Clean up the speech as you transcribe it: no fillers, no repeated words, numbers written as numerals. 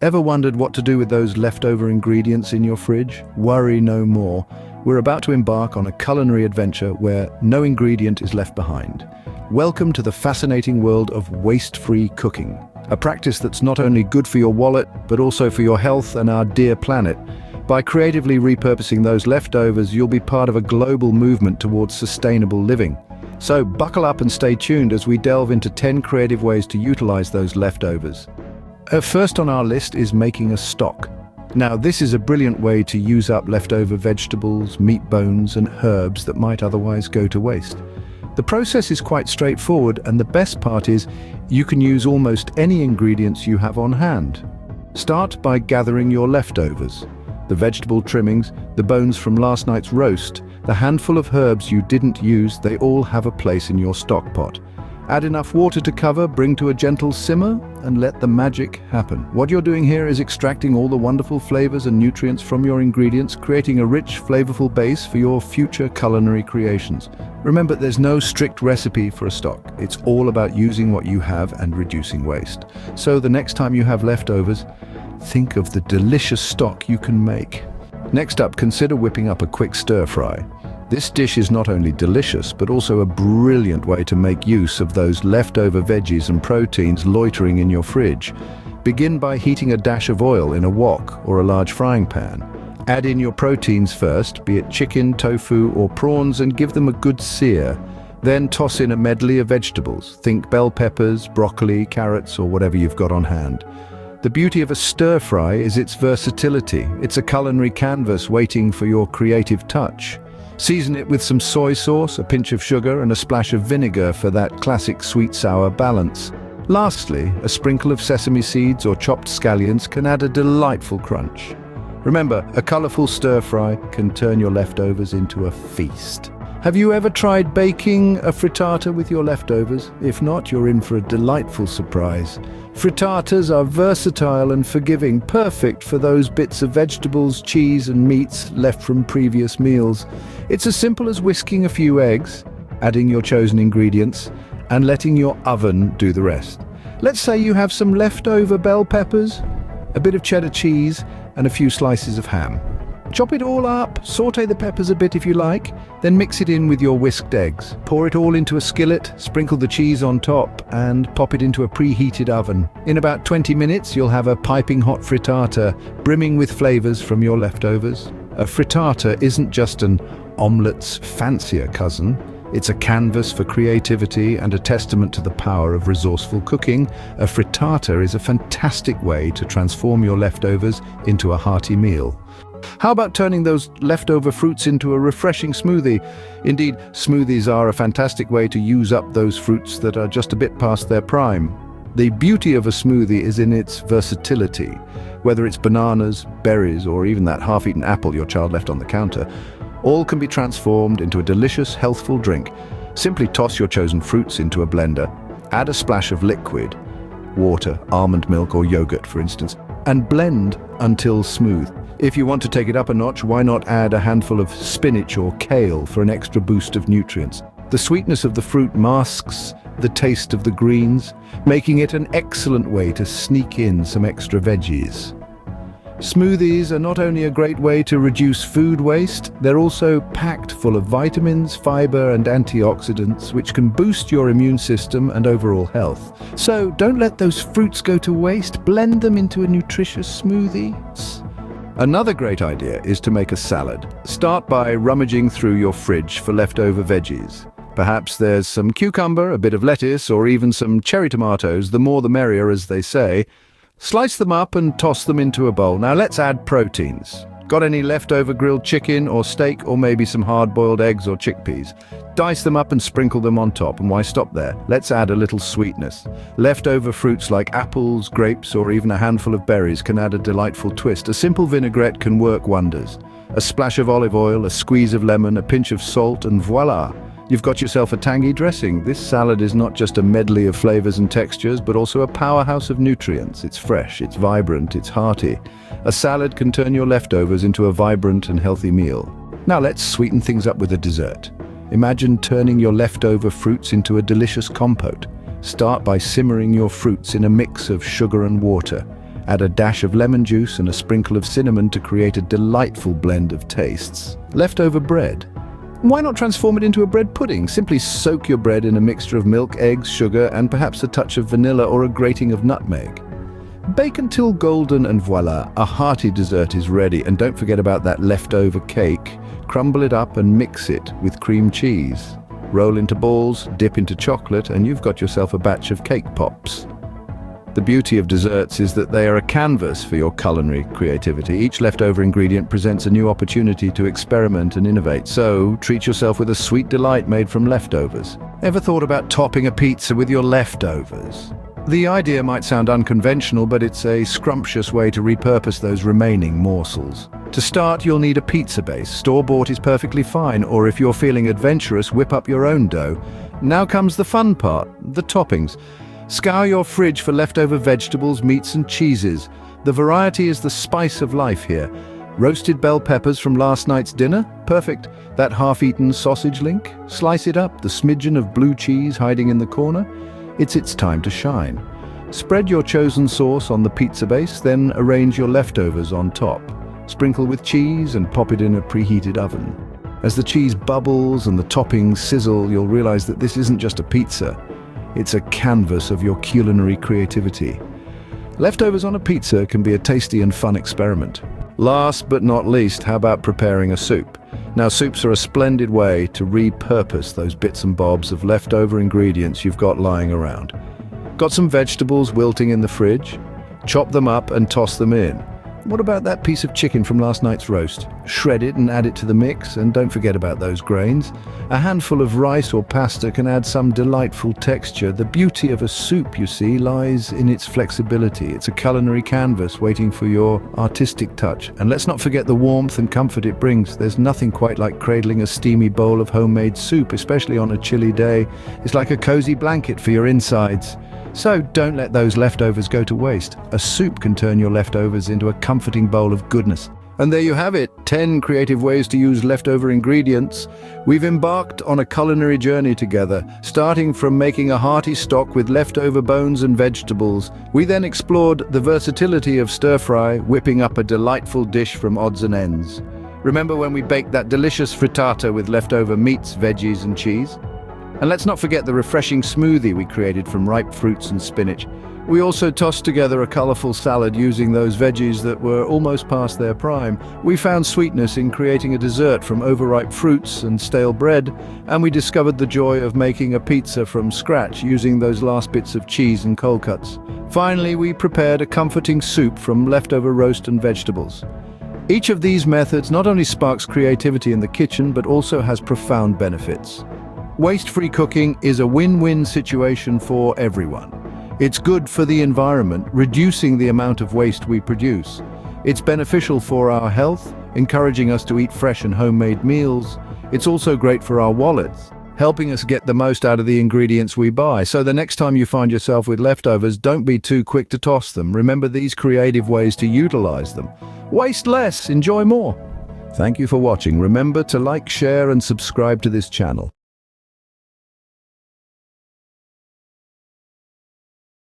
Ever wondered what to do with those leftover ingredients in your fridge? Worry no more. We're about to embark on a culinary adventure where no ingredient is left behind. Welcome to the fascinating world of waste-free cooking, a practice that's not only good for your wallet, but also for your health and our dear planet. By creatively repurposing those leftovers, you'll be part of a global movement towards sustainable living. So buckle up and stay tuned as we delve into 10 creative ways to utilize those leftovers. First on our list is making a stock. Now, this is a brilliant way to use up leftover vegetables, meat bones, and herbs that might otherwise go to waste. The process is quite straightforward, and the best part is you can use almost any ingredients you have on hand. Start by gathering your leftovers. The vegetable trimmings, the bones from last night's roast, the handful of herbs you didn't use, they all have a place in your stock pot. Add enough water to cover, bring to a gentle simmer, and let the magic happen. What you're doing here is extracting all the wonderful flavors and nutrients from your ingredients, creating a rich, flavorful base for your future culinary creations. Remember, there's no strict recipe for a stock. It's all about using what you have and reducing waste. So the next time you have leftovers, think of the delicious stock you can make. Next up, consider whipping up a quick stir-fry. This dish is not only delicious, but also a brilliant way to make use of those leftover veggies and proteins loitering in your fridge. Begin by heating a dash of oil in a wok or a large frying pan. Add in your proteins first, be it chicken, tofu, or prawns, and give them a good sear. Then toss in a medley of vegetables. Think bell peppers, broccoli, carrots, or whatever you've got on hand. The beauty of a stir-fry is its versatility. It's a culinary canvas waiting for your creative touch. Season it with some soy sauce, a pinch of sugar, and a splash of vinegar for that classic sweet-sour balance. Lastly, a sprinkle of sesame seeds or chopped scallions can add a delightful crunch. Remember, a colorful stir-fry can turn your leftovers into a feast. Have you ever tried baking a frittata with your leftovers? If not, you're in for a delightful surprise. Frittatas are versatile and forgiving, perfect for those bits of vegetables, cheese, and meats left from previous meals. It's as simple as whisking a few eggs, adding your chosen ingredients, and letting your oven do the rest. Let's say you have some leftover bell peppers, a bit of cheddar cheese, and a few slices of ham. Chop it all up, sauté the peppers a bit if you like, then mix it in with your whisked eggs. Pour it all into a skillet, sprinkle the cheese on top, and pop it into a preheated oven. In about 20 minutes, you'll have a piping hot frittata, brimming with flavors from your leftovers. A frittata isn't just an omelet's fancier cousin. It's a canvas for creativity and a testament to the power of resourceful cooking. A frittata is a fantastic way to transform your leftovers into a hearty meal. How about turning those leftover fruits into a refreshing smoothie? Indeed, smoothies are a fantastic way to use up those fruits that are just a bit past their prime. The beauty of a smoothie is in its versatility. Whether it's bananas, berries, or even that half-eaten apple your child left on the counter, all can be transformed into a delicious, healthful drink. Simply toss your chosen fruits into a blender, add a splash of liquid, water, almond milk, or yogurt, for instance, and blend until smooth. If you want to take it up a notch, why not add a handful of spinach or kale for an extra boost of nutrients? The sweetness of the fruit masks the taste of the greens, making it an excellent way to sneak in some extra veggies. Smoothies are not only a great way to reduce food waste, they're also packed full of vitamins, fiber, and antioxidants, which can boost your immune system and overall health. So don't let those fruits go to waste. Blend them into a nutritious smoothie. Another great idea is to make a salad. Start by rummaging through your fridge for leftover veggies. Perhaps there's some cucumber, a bit of lettuce, or even some cherry tomatoes. The more the merrier, as they say. Slice them up and toss them into a bowl. Now let's add proteins. Got any leftover grilled chicken or steak, or maybe some hard-boiled eggs or chickpeas? Dice them up and sprinkle them on top. And why stop there? Let's add a little sweetness. Leftover fruits like apples, grapes, or even a handful of berries can add a delightful twist. A simple vinaigrette can work wonders. A splash of olive oil, a squeeze of lemon, a pinch of salt, and voila! You've got yourself a tangy dressing. This salad is not just a medley of flavors and textures, but also a powerhouse of nutrients. It's fresh, it's vibrant, it's hearty. A salad can turn your leftovers into a vibrant and healthy meal. Now let's sweeten things up with a dessert. Imagine turning your leftover fruits into a delicious compote. Start by simmering your fruits in a mix of sugar and water. Add a dash of lemon juice and a sprinkle of cinnamon to create a delightful blend of tastes. Leftover bread. Why not transform it into a bread pudding? Simply soak your bread in a mixture of milk, eggs, sugar, and perhaps a touch of vanilla or a grating of nutmeg. Bake until golden and voila, a hearty dessert is ready. And don't forget about that leftover cake. Crumble it up and mix it with cream cheese. Roll into balls, dip into chocolate, and you've got yourself a batch of cake pops. The beauty of desserts is that they are a canvas for your culinary creativity. Each leftover ingredient presents a new opportunity to experiment and innovate. So, treat yourself with a sweet delight made from leftovers. Ever thought about topping a pizza with your leftovers? The idea might sound unconventional, but it's a scrumptious way to repurpose those remaining morsels. To start, you'll need a pizza base. Store-bought is perfectly fine, or if you're feeling adventurous, whip up your own dough. Now comes the fun part, the toppings. Scour your fridge for leftover vegetables, meats and cheeses. The variety is the spice of life here. Roasted bell peppers from last night's dinner? Perfect. That half-eaten sausage link? Slice it up, the smidgen of blue cheese hiding in the corner? It's its time to shine. Spread your chosen sauce on the pizza base, then arrange your leftovers on top. Sprinkle with cheese and pop it in a preheated oven. As the cheese bubbles and the toppings sizzle, you'll realize that this isn't just a pizza. It's a canvas of your culinary creativity. Leftovers on a pizza can be a tasty and fun experiment. Last but not least, how about preparing a soup? Now, soups are a splendid way to repurpose those bits and bobs of leftover ingredients you've got lying around. Got some vegetables wilting in the fridge? Chop them up and toss them in. What about that piece of chicken from last night's roast? Shred it and add it to the mix, and don't forget about those grains. A handful of rice or pasta can add some delightful texture. The beauty of a soup, you see, lies in its flexibility. It's a culinary canvas waiting for your artistic touch. And let's not forget the warmth and comfort it brings. There's nothing quite like cradling a steamy bowl of homemade soup, especially on a chilly day. It's like a cozy blanket for your insides. So don't let those leftovers go to waste. A soup can turn your leftovers into a comforting bowl of goodness. And there you have it, 10 creative ways to use leftover ingredients. We've embarked on a culinary journey together, starting from making a hearty stock with leftover bones and vegetables. We then explored the versatility of stir-fry, whipping up a delightful dish from odds and ends. Remember when we baked that delicious frittata with leftover meats, veggies and cheese? And let's not forget the refreshing smoothie we created from ripe fruits and spinach. We also tossed together a colorful salad using those veggies that were almost past their prime. We found sweetness in creating a dessert from overripe fruits and stale bread, and we discovered the joy of making a pizza from scratch using those last bits of cheese and cold cuts. Finally, we prepared a comforting soup from leftover roast and vegetables. Each of these methods not only sparks creativity in the kitchen, but also has profound benefits. Waste-free cooking is a win-win situation for everyone. It's good for the environment, reducing the amount of waste we produce. It's beneficial for our health, encouraging us to eat fresh and homemade meals. It's also great for our wallets, helping us get the most out of the ingredients we buy. So the next time you find yourself with leftovers, don't be too quick to toss them. Remember these creative ways to utilize them. Waste less, enjoy more. Thank you for watching. Remember to like, share, and subscribe to this channel.